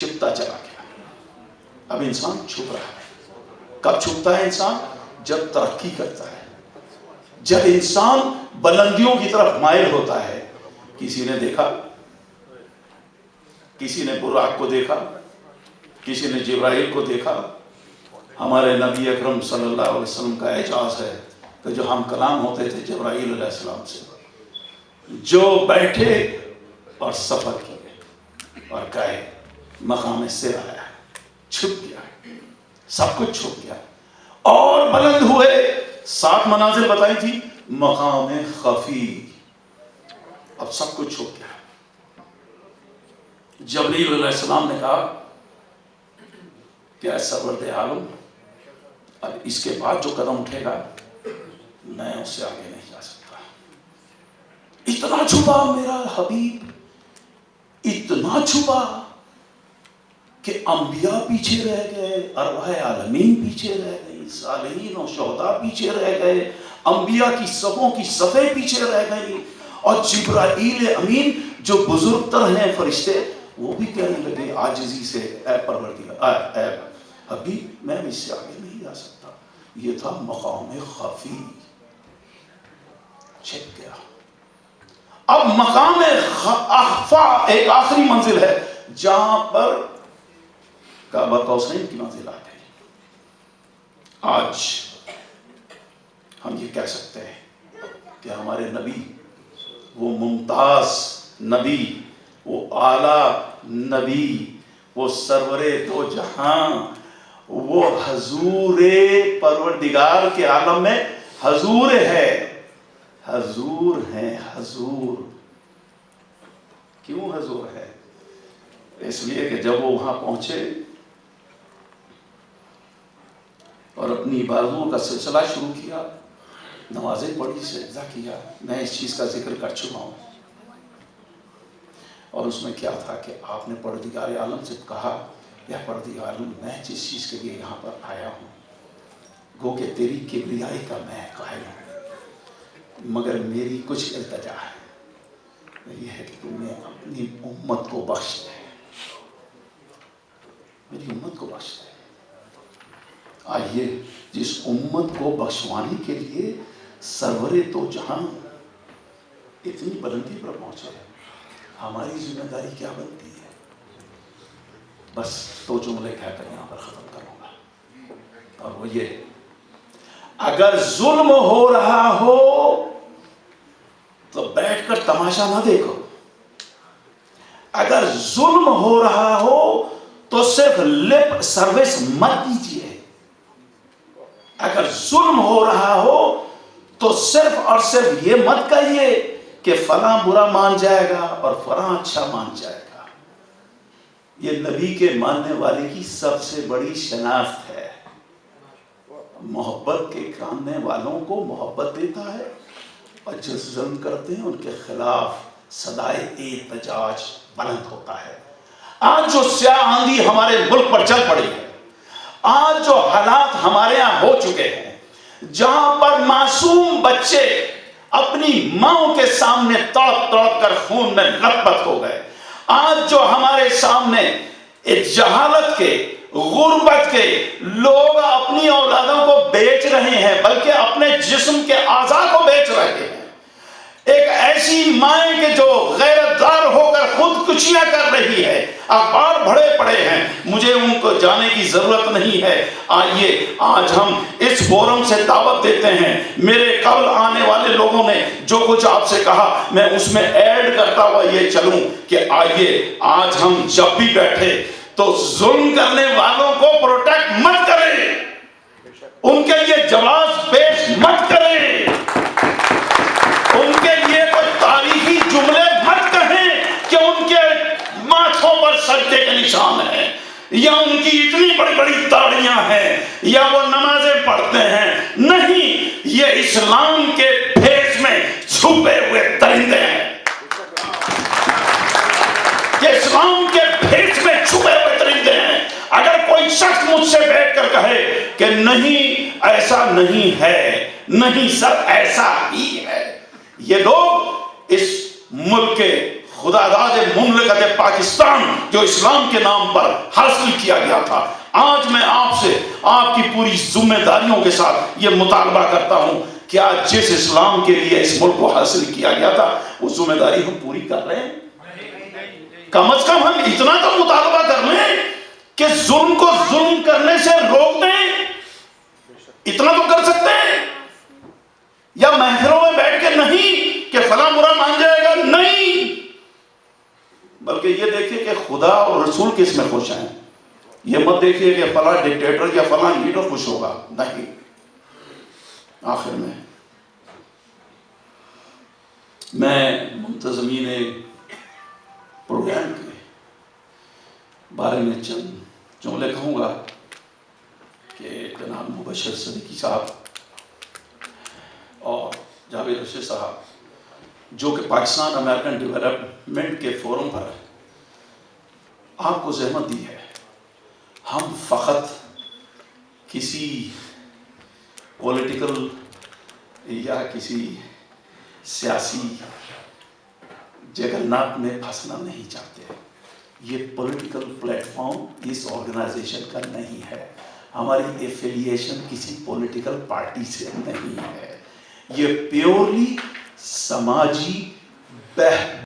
چھپتا چلا گیا. اب انسان چھپ رہا ہے. کب چھپتا ہے انسان؟ جب ترقی کرتا ہے, جب انسان بلندیوں کی طرف مائل ہوتا ہے. کسی نے دیکھا, کسی نے براق کو دیکھا, کسی نے جبرائیل کو دیکھا. ہمارے نبی اکرم صلی اللہ علیہ وسلم کا اعجاز ہے کہ جو ہم کلام ہوتے تھے جبرائیل علیہ السلام سے, جو بیٹھے اور سفر کیے اور گئے, مقام سر آیا, چھپ گیا, سب کچھ چھپ گیا اور بلند ہوئے. 7 منازل بتائی تھی, مقام خفی, اب سب کچھ چھپ گیا. جبرائیل علیہ السلام نے کہا کہ اے سرورد عالم, اب اس کے بعد جو قدم اٹھے گا میں اس سے آگے نہیں جا سکتا. اتنا چھپا میرا حبیب, اتنا چھپا کہ انبیاء پیچھے رہ گئے, ارواح عالمین پیچھے رہ گئی, صالحین و شہداء پیچھے رہ گئے, انبیاء کی صفوں کی صفیں پیچھے رہ گئی, اور جبرائیل امین جو بزرگ تر ہیں فرشتے, وہ بھی کہنے لگے عاجزی سے, اے پروردگار, اے حبیب میں اس سے آگے نہیں جا سکتا. یہ تھا مقام خفی, چھپ گیا. اب مقام اخفا ایک آخری منزل ہے جہاں پر کعبہ قوسین کی منزل آ گئی. آج ہم یہ کہہ سکتے ہیں کہ ہمارے نبی, وہ ممتاز نبی, وہ اعلی نبی, وہ سرور دو جہاں, وہ حضور پروردگار کے عالم میں حضور ہے. حضور ہیں, حضور. کیوں حضور ہے؟ اس لیے کہ جب وہ وہاں پہنچے اور اپنی عبادتوں کا سلسلہ شروع کیا, نمازیں پڑھی, سجدہ کیا. میں اس چیز کا ذکر کر چکا ہوں. اور اس میں کیا تھا کہ آپ نے پروردگار عالم سے کہا, یا پروردگار عالم, میں جس چیز کے لیے یہاں پر آیا ہوں, گو کہ تیری کبریائی کا میں قائل ہوں, مگر میری کچھ التجا ہے, یہ ہے کہ تم نے اپنی امت کو بخش دے, میری امت کو بخش دے. آئیے جس امت کو بخشوانے کے لیے سرور تو جہاں اتنی بلندی پر پہنچے, ہماری ذمہ داری کیا بنتی ہے؟ بس 2 جملے کہہ کر یہاں پر ختم کروں گا, اور وہ یہ, اگر ظلم ہو رہا ہو تو بیٹھ کر تماشا نہ دیکھو. اگر ظلم ہو رہا ہو تو صرف لپ سروس مت دیجیے. اگر ظلم ہو رہا ہو تو صرف اور صرف یہ مت کہیے کہ فلاں برا مان جائے گا اور فلاں اچھا مان جائے گا. یہ نبی کے ماننے والے کی سب سے بڑی شناخت ہے. محبت کے کامنے والوں کو محبت دیتا ہے, اور جو ظلم کرتے ہیں ان کے خلاف صدائے احتجاج بلند ہوتا ہے. آج جو سیاہ آندھی ہمارے ملک پر چل پڑی ہے, آج جو حالات ہمارے یہاں ہو چکے ہیں, جہاں پر معصوم بچے اپنی ماں کے سامنے تڑپ تڑپ کر خون میں لت پت ہو گئے, آج جو ہمارے سامنے جہالت کے, غربت کے لوگ اپنی اولادوں کو بیچ رہے ہیں, بلکہ اپنے جسم کے اعضاء کو بیچ رہے ہیں. ایک ایسی مائیں کہ جو غیرت دار ہو کر خودکشیاں کر رہی ہے, اخبار بھرے پڑے ہیں, مجھے ان کو جانے کی ضرورت نہیں ہے. آئیے آج ہم اس فورم سے دعوت دیتے ہیں, میرے قبل آنے والے لوگوں نے جو کچھ آپ سے کہا میں اس میں ایڈ کرتا ہوا یہ چلوں کہ آئیے آج ہم جب بھی بیٹھے تو ظلم کرنے والوں کو پروٹیکٹ مت کریں, ان کے لیے جواز پیش مت کریں, ان کے لیے کوئی تاریخی جملے مت کہیں کہ ان کے ماتھوں پر سجدے کے نشان ہیں, یا ان کی اتنی بڑی بڑی داڑیاں ہیں, یا وہ نمازیں پڑھتے ہیں. نہیں, یہ اسلام کے بھیس میں چھپے ہوئے درندے ہیں. یہ اسلام کے بھیس میں چھپے ہوئے درندے ہیں. اگر کوئی شخص مجھ سے بیٹھ کر کہے کہ نہیں ایسا نہیں ہے, نہیں سر ایسا ہی ہے, یہ لوگ اس ملک کے خدا داد مملکت پاکستان جو اسلام کے نام پر حاصل کیا گیا تھا، آج میں آپ سے آپ کی پوری ذمہ داریوں کے ساتھ یہ مطالبہ کرتا ہوں کہ آج جس اسلام کے لیے اس ملک کو حاصل کیا گیا تھا وہ ذمہ داری ہم پوری کر رہے ہیں؟ کم از کم ہم اتنا تو مطالبہ کر لیں کہ ظلم کو ظلم کرنے سے روک دیں، اتنا تو کر سکتے ہیں؟ یا محفلوں میں بیٹھ کے نہیں کہ فلاں برا مان جائے گا، نہیں، بلکہ یہ دیکھیں کہ خدا اور رسول کس میں خوش ہیں. یہ مت دیکھیے کہ فلاں ڈکٹیٹر یا فلاں لیڈر خوش ہوگا، نہیں. آخر میں منتظمین پروگرام کے بارے میں چند جملے کہوں گا کہ جناب مبشر صدیقی صاحب اور جاوید رشید صاحب جو کہ پاکستان امریکن ڈیولپمنٹ کے فورم پر آپ کو زحمت دی ہے، ہم فقط کسی پولیٹیکل یا کسی سیاسی جگرناٹ میں پھنسنا نہیں چاہتے. یہ پولیٹیکل پلیٹ فارم اس آرگنائزیشن کا نہیں ہے، ہماری ایفیلیشن کسی پولیٹیکل پارٹی سے نہیں ہے، یہ پیورلی سماجی